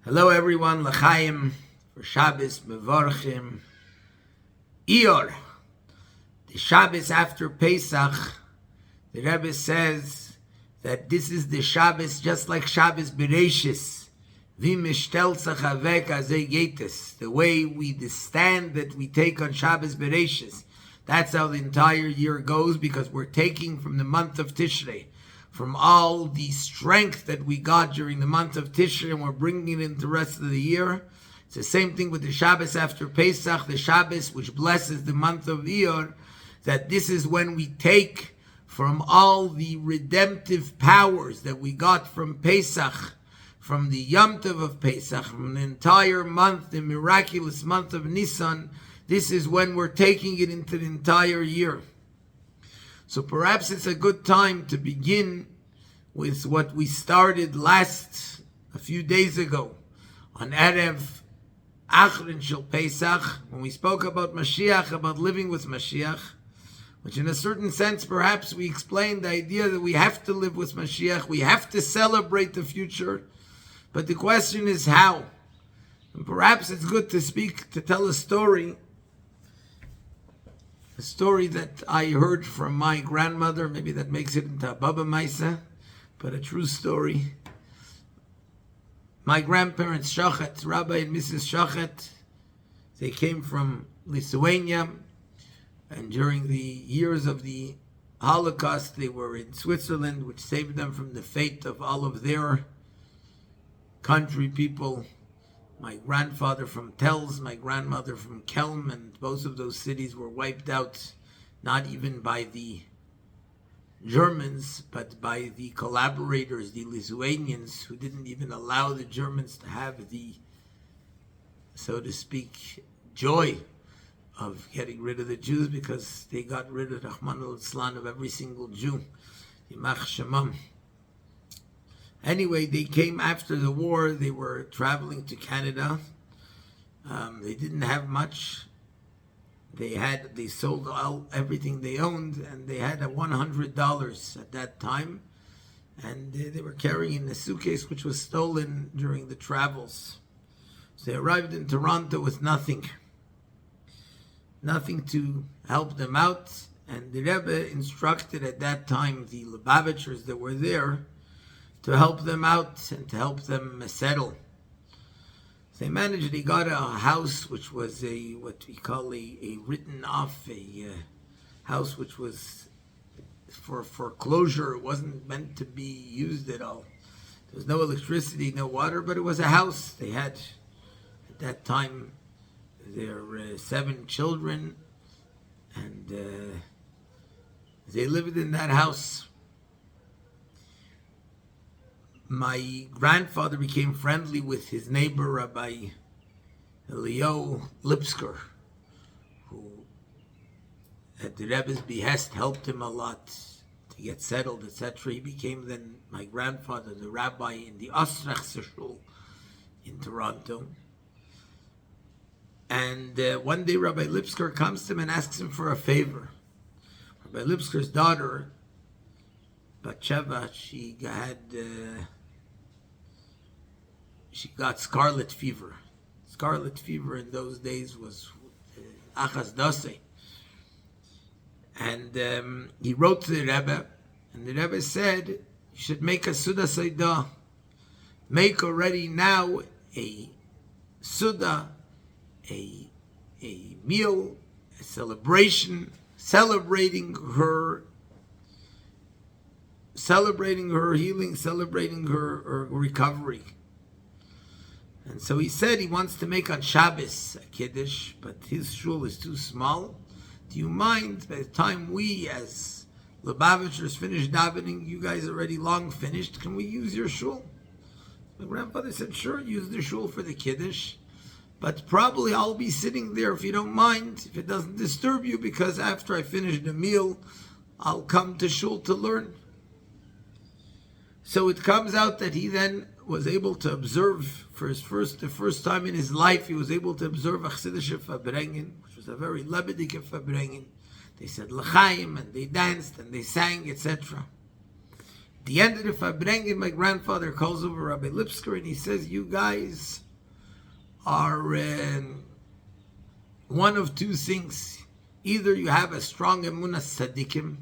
Hello everyone, L'chaim for Shabbos, Mevarchim, Iyar. The Shabbos after Pesach, the Rebbe says that this is the Shabbos just like Shabbos Bereshis. The way we stand that we take on Shabbos Bereshis. That's how the entire year goes, because we're taking from the month of Tishrei, from all the strength that we got during the month of Tishrei, and we're bringing it into the rest of the year. It's the same thing with the Shabbos after Pesach, the Shabbos which blesses the month of Iyar, that this is when we take from all the redemptive powers that we got from Pesach, from the Yom Tov of Pesach, from the entire month, the miraculous month of Nisan. This is when we're taking it into the entire year. So perhaps it's a good time to begin with what we started a few days ago, on Erev Acharei Shel Pesach, when we spoke about Moshiach, about living with Moshiach, which in a certain sense perhaps we explained the idea that we have to live with Moshiach, we have to celebrate the future, but the question is how. And perhaps it's good to tell a story that I heard from my grandmother. Maybe that makes it into a Baba Maisa, but a true story. My grandparents, Shachet, Rabbi and Mrs. Shachet, they came from Lithuania, and during the years of the Holocaust, they were in Switzerland, which saved them from the fate of all of their country people. My grandfather from Telz, my grandmother from Kelm, and both of those cities were wiped out, not even by the Germans, but by the collaborators, the Lithuanians, who didn't even allow the Germans to have the, so to speak, joy of getting rid of the Jews, because they got rid of Rahman al-Islam, of every single Jew. Yimach Shemam. Anyway, they came after the war. They were traveling to Canada. They didn't have much. They sold everything they owned, and they had $100 at that time. And they were carrying a suitcase which was stolen during the travels. So they arrived in Toronto with nothing to help them out. And the Rebbe instructed at that time the Lubavitchers that were there to help them out and to help them settle. So they managed, they got a house which was what we call a written off, a house which was for foreclosure. It wasn't meant to be used at all. There was no electricity, no water, but it was a house. They had, at that time, their 7 children, and they lived in that house. My grandfather became friendly with his neighbor, Rabbi Elio Lipsker, who, at the Rebbe's behest, helped him a lot to get settled, etc. He became then, my grandfather, the rabbi in the Ostrach Shul in Toronto. And one day Rabbi Lipsker comes to him and asks him for a favor. Rabbi Lipsker's daughter, Batsheva, she got scarlet fever. Scarlet fever in those days was achas dase. And he wrote to the Rebbe, and the Rebbe said, you should make a Suda Seidah. Make already now a Suda, a meal, a celebration, celebrating her healing, celebrating her recovery. And so he said he wants to make on Shabbos a Kiddush, but his shul is too small. Do you mind, by the time we as Lubavitchers finish davening, you guys already long finished, can we use your shul? My grandfather said, sure, use the shul for the Kiddush, but probably I'll be sitting there if you don't mind, if it doesn't disturb you, because after I finish the meal, I'll come to shul to learn. So it comes out that he then was able to observe for the first time in his life, he was able to observe a Chassidische Farbrengen, which was a very Lebedike Farbrengen. They said L'chaim, and they danced, and they sang, etc. the end of the Farbrengen, my grandfather calls over Rabbi Lipsker and he says, you guys are one of two things. Either you have a strong emunah tzaddikim,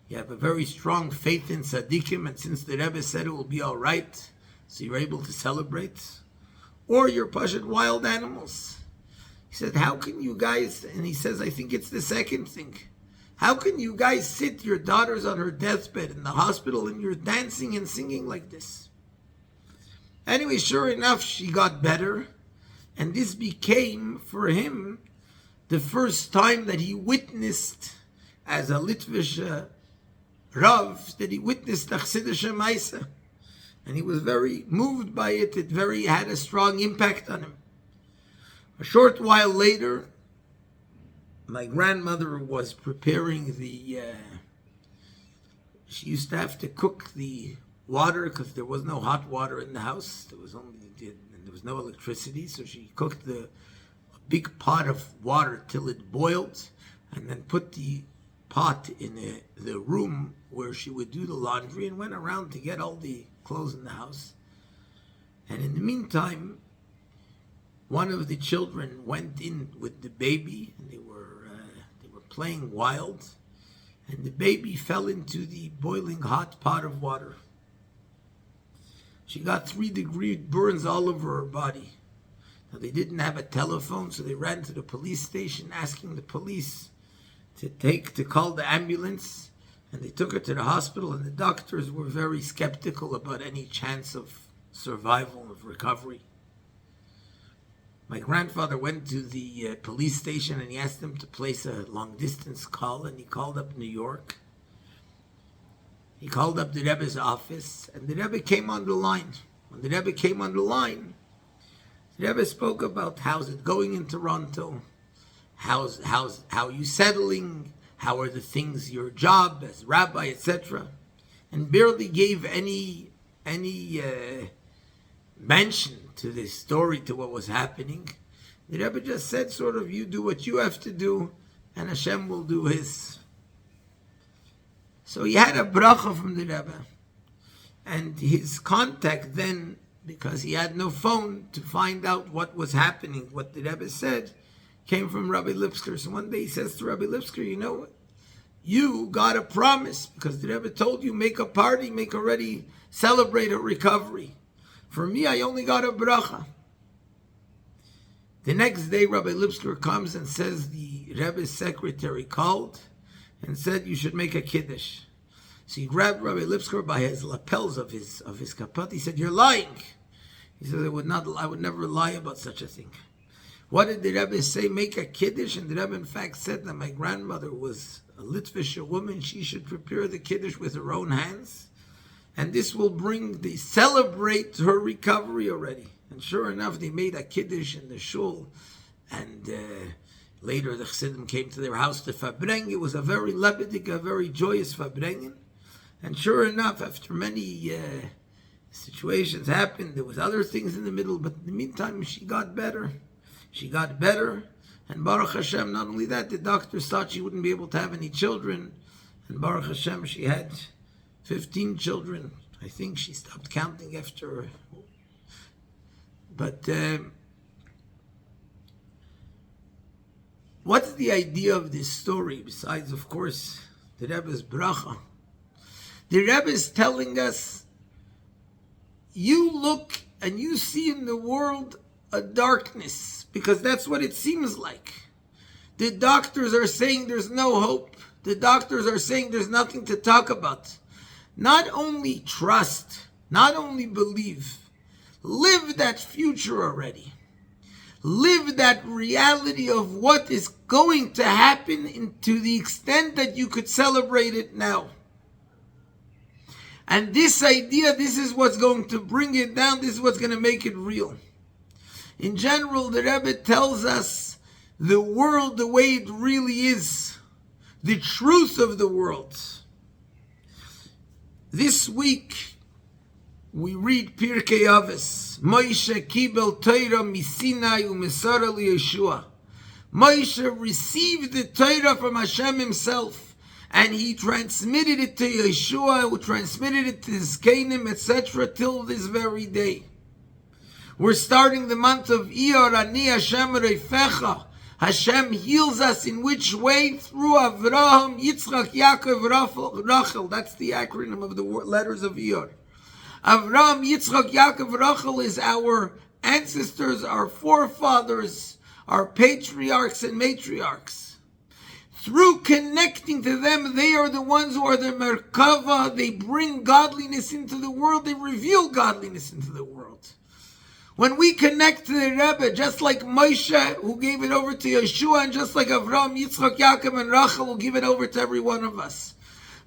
you have a very strong faith in tzaddikim, and since the Rebbe said it will be all right, so you're able to celebrate, or you're pashut wild animals. He said, how can you guys, and he says, I think it's the second thing. How can you guys sit your daughter's on her deathbed in the hospital and you're dancing and singing like this? Anyway, sure enough, she got better, and this became, for him, the first time that he witnessed, as a Litvish Rav, that he witnessed the Chassidische Maisa. And he was very moved by it. It had a strong impact on him. A short while later, my grandmother was preparing she used to have to cook the water because there was no hot water in the house. There was no electricity, so she cooked a big pot of water till it boiled, and then put the pot in the room where she would do the laundry, and went around to get all the clothes in the house. And in the meantime, one of the children went in with the baby, and they were playing wild, and the baby fell into the boiling hot pot of water. She got 3-degree burns all over her body. Now, they didn't have a telephone, so they ran to the police station asking the police to call the ambulance, and they took her to the hospital, and the doctors were very skeptical about any chance of survival, of recovery. My grandfather went to the police station and he asked them to place a long-distance call, and he called up New York. He called up the Rebbe's office, and the Rebbe came on the line. When the Rebbe came on the line, the Rebbe spoke about how's it going in Toronto, how are you settling, how are the things, your job as rabbi, etc., and barely gave any mention to this story, to what was happening. The Rebbe just said, sort of, you do what you have to do, and Hashem will do His. So he had a bracha from the Rebbe, and his contact then, because he had no phone to find out what was happening, what the Rebbe said, came from Rabbi Lipsker. So one day he says to Rabbi Lipsker, you know what? You got a promise, because the Rebbe told you, make a party, celebrate a recovery. For me, I only got a bracha. The next day, Rabbi Lipsker comes and says the Rebbe's secretary called and said you should make a kiddush. So he grabbed Rabbi Lipsker by his lapels of his kapot. He said, "You're lying." He says, I would never lie about such a thing. What did the Rebbe say? Make a kiddush. And the Rebbe, in fact, said that my grandmother was a Litvish woman. She should prepare the kiddush with her own hands. And this will celebrate her recovery already. And sure enough, they made a kiddush in the shul. And later the Chassidim came to their house to Farbrengen. It was a very lebedik, a very joyous Farbrengen. And sure enough, after many situations happened, there was other things in the middle. But in the meantime, she got better. She got better. And Baruch Hashem, not only that, the doctors thought she wouldn't be able to have any children. And Baruch Hashem, she had 15 children. I think she stopped counting after. But what's the idea of this story, besides, of course, the Rebbe's bracha? The Rebbe is telling us, you look and you see in the world a darkness, because that's what it seems like. The doctors are saying there's no hope. The doctors are saying there's nothing to talk about. Not only trust, not only believe, live that future already. Live that reality of what is going to happen to the extent that you could celebrate it now. And this idea, this is what's going to bring it down, this is what's going to make it real. In general, the Rebbe tells us the world the way it really is, the truth of the world. This week, we read Pirkei Avos. Moshe kibel Torah misinai u'mesara liyeshua. Moshe received the Torah from Hashem himself, And he transmitted it to Yeshua, who transmitted it to his Zkenim, etc., till this very day. We're starting the month of Iyar, Ani Hashem Reifecha. Hashem heals us in which way? Through Avraham, Yitzchak, Yaakov, Rachel. That's the acronym of the letters of Iyar. Avraham, Yitzchak, Yaakov, Rachel is our ancestors, our forefathers, our patriarchs and matriarchs. Through connecting to them, they are the ones who are the Merkava. They bring godliness into the world. They reveal godliness into the world. When we connect to the Rebbe, just like Moshe, who gave it over to Yeshua, and just like Avraham, Yitzchak, Yaakov, and Rachel, who give it over to every one of us.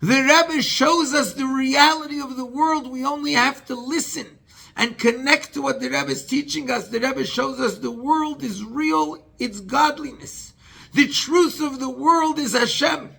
The Rebbe shows us the reality of the world. We only have to listen and connect to what the Rebbe is teaching us. The Rebbe shows us the world is real, it's godliness. The truth of the world is Hashem.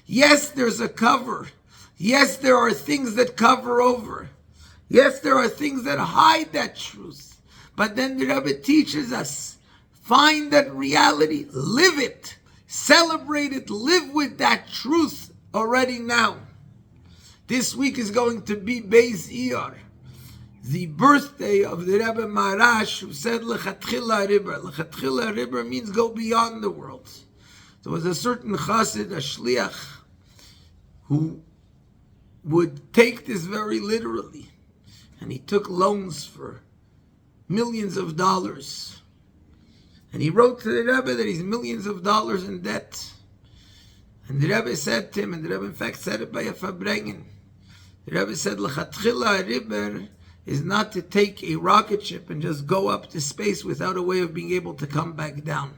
Yes, there's a cover. Yes, there are things that cover over. Yes, there are things that hide that truth. But then the Rebbe teaches us, find that reality, live it, celebrate it, live with that truth already now. This week is going to be Beis Iyar, the birthday of the Rebbe Maharash, who said Lechatchila Ribber. Lechatchila Ribber means go beyond the world. There was a certain chassid, a shliach, who would take this very literally. And he took loans for millions of dollars. And he wrote to the Rebbe that he's millions of dollars in debt. And the Rebbe said to him, and the Rebbe in fact said it by a Fabrengen, the Rebbe said, Lechatchila Ribber is not to take a rocket ship and just go up to space without a way of being able to come back down.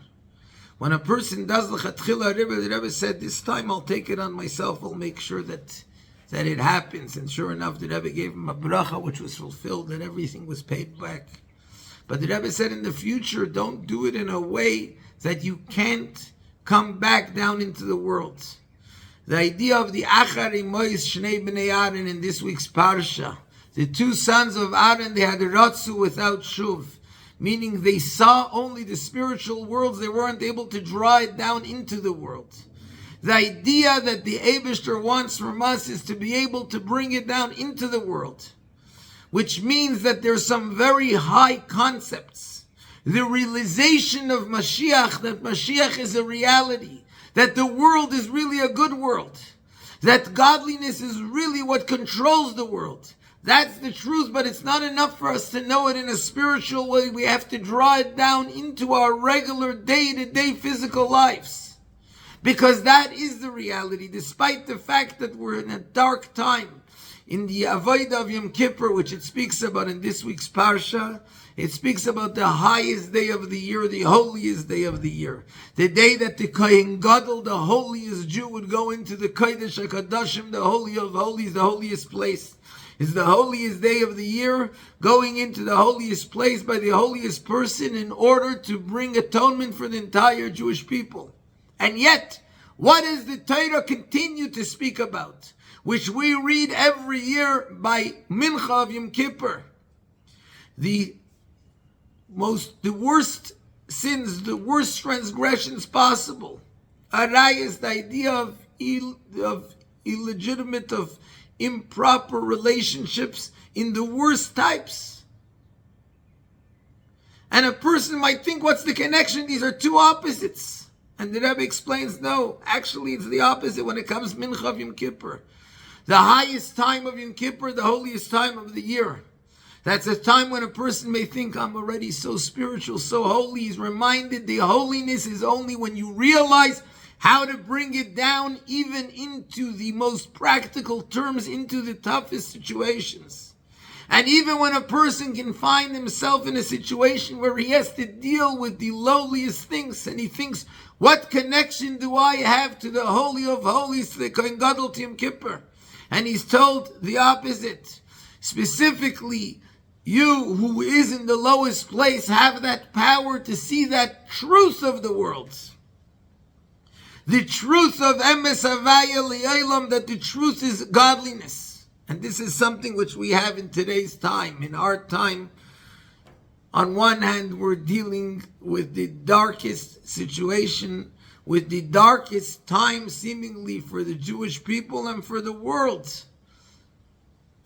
When a person does Lechatchila Ribber, the Rebbe said, this time I'll take it on myself, I'll make sure that it happens. And sure enough, the Rebbe gave him a bracha which was fulfilled, and everything was paid back. But the Rebbe said in the future, don't do it in a way that you can't come back down into the world. The idea of the Acharei Mois Shnei Bnei Aaron in this week's Parsha, the two sons of Aaron, they had a ratzu without shuv, meaning they saw only the spiritual worlds, they weren't able to draw it down into the world. The idea that the Eibishter wants from us is to be able to bring it down into the world, which means that there's some very high concepts. The realization of Moshiach, that Moshiach is a reality, that the world is really a good world, that godliness is really what controls the world. That's the truth, but it's not enough for us to know it in a spiritual way. We have to draw it down into our regular day-to-day physical lives. Because that is the reality, despite the fact that we're in a dark time. In the Avodah of Yom Kippur, which it speaks about in this week's Parsha, it speaks about the highest day of the year, the holiest day of the year. The day that the Kohen Gadol, the holiest Jew, would go into the Kodesh HaKadoshim, the Holy of Holies, the holiest place. It's the holiest day of the year, going into the holiest place by the holiest person in order to bring atonement for the entire Jewish people. And yet, what does the Torah continue to speak about? Which we read every year by Mincha of Yom Kippur. The worst sins, the worst transgressions possible. Acharei is the idea of illegitimate, of improper relationships in the worst types. And a person might think, what's the connection? These are two opposites. And the Rebbe explains, no, actually it's the opposite when it comes to Mincha of Yom Kippur. The highest time of Yom Kippur, the holiest time of the year. That's a time when a person may think, I'm already so spiritual, so holy. He's reminded the holiness is only when you realize how to bring it down even into the most practical terms, into the toughest situations. And even when a person can find himself in a situation where he has to deal with the lowliest things, and he thinks, what connection do I have to the Holy of Holies, to the Kohen Gadol, to Yom Kippur? And he's told the opposite. Specifically, you who is in the lowest place have that power to see that truth of the world. The truth of Emes Havaya Li'olam, that the truth is godliness. And this is something which we have in today's time. In our time, on one hand, we're dealing with the darkest situation with the darkest time seemingly for the Jewish people and for the world.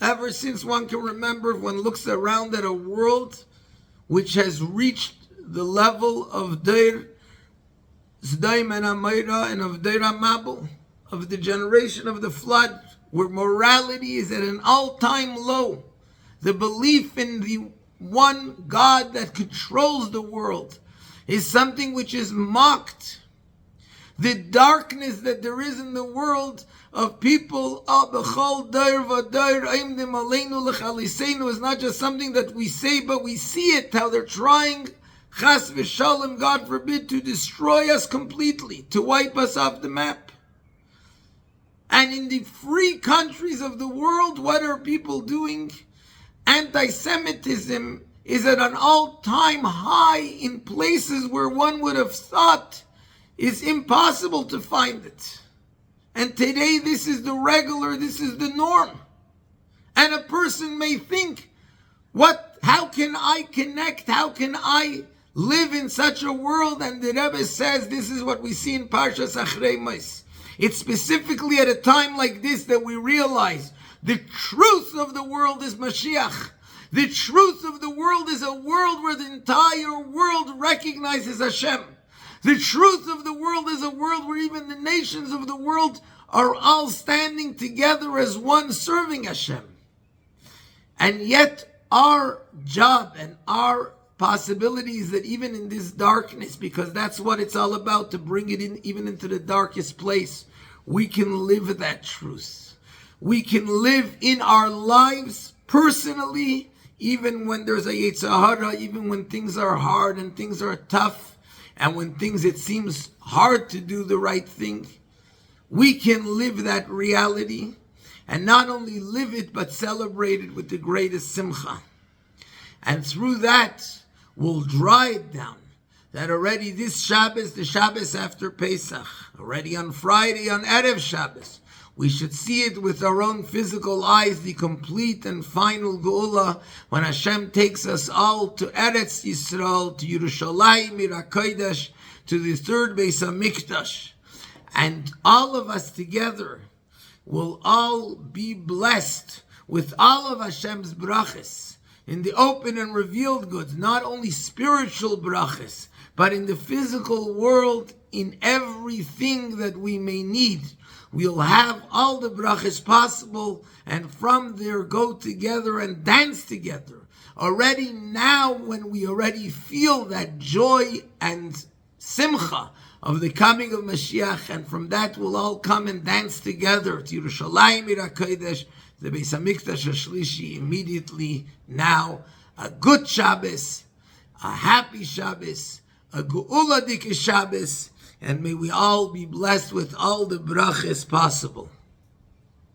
Ever since one can remember, if one looks around at a world which has reached the level of Deir Zdaim and Amayra and of Deir Mabel, of the generation of the flood, where morality is at an all-time low. The belief in the one God that controls the world is something which is mocked. The darkness that there is in the world of people is not just something that we say, but we see it, how they're trying, chas v'shalom, God forbid, to destroy us completely, to wipe us off the map. And in the free countries of the world, what are people doing? Anti-Semitism is at an all-time high in places where one would have thought it's impossible to find it. And today this is the regular, this is the norm. And a person may think, how can I connect? How can I live in such a world? And the Rebbe says this is what we see in Parshas Acharei. It's specifically at a time like this that we realize the truth of the world is Moshiach. The truth of the world is a world where the entire world recognizes Hashem. The truth of the world is a world where even the nations of the world are all standing together as one, serving Hashem. And yet our job and our possibility is that even in this darkness, because that's what it's all about, to bring it in even into the darkest place, we can live that truth. We can live in our lives personally, even when there's a Yetzer Hara, even when things are hard and things are tough, and when it seems hard to do the right thing. We can live that reality, and not only live it, but celebrate it with the greatest simcha. And through that, we'll dry it down. That already this Shabbos, the Shabbos after Pesach, already on Friday, on Erev Shabbos, we should see it with our own physical eyes, the complete and final Geula, when Hashem takes us all to Eretz Yisrael, to Yerushalayim, Ira Kodesh, to the third Beis HaMikdash. And all of us together will all be blessed with all of Hashem's brachas, in the open and revealed goods, not only spiritual brachas, but in the physical world, in everything that we may need. We'll have all the brachas possible, and from there go together and dance together. Already now, when we already feel that joy and simcha of the coming of Mashiach, and from that we'll all come and dance together to Yerushalayim Ira Kodesh, the Beis HaMikdash HaShlishi, immediately now. A good Shabbos, a happy Shabbos, a Geula Dike Shabbos, and may we all be blessed with all the brachas possible.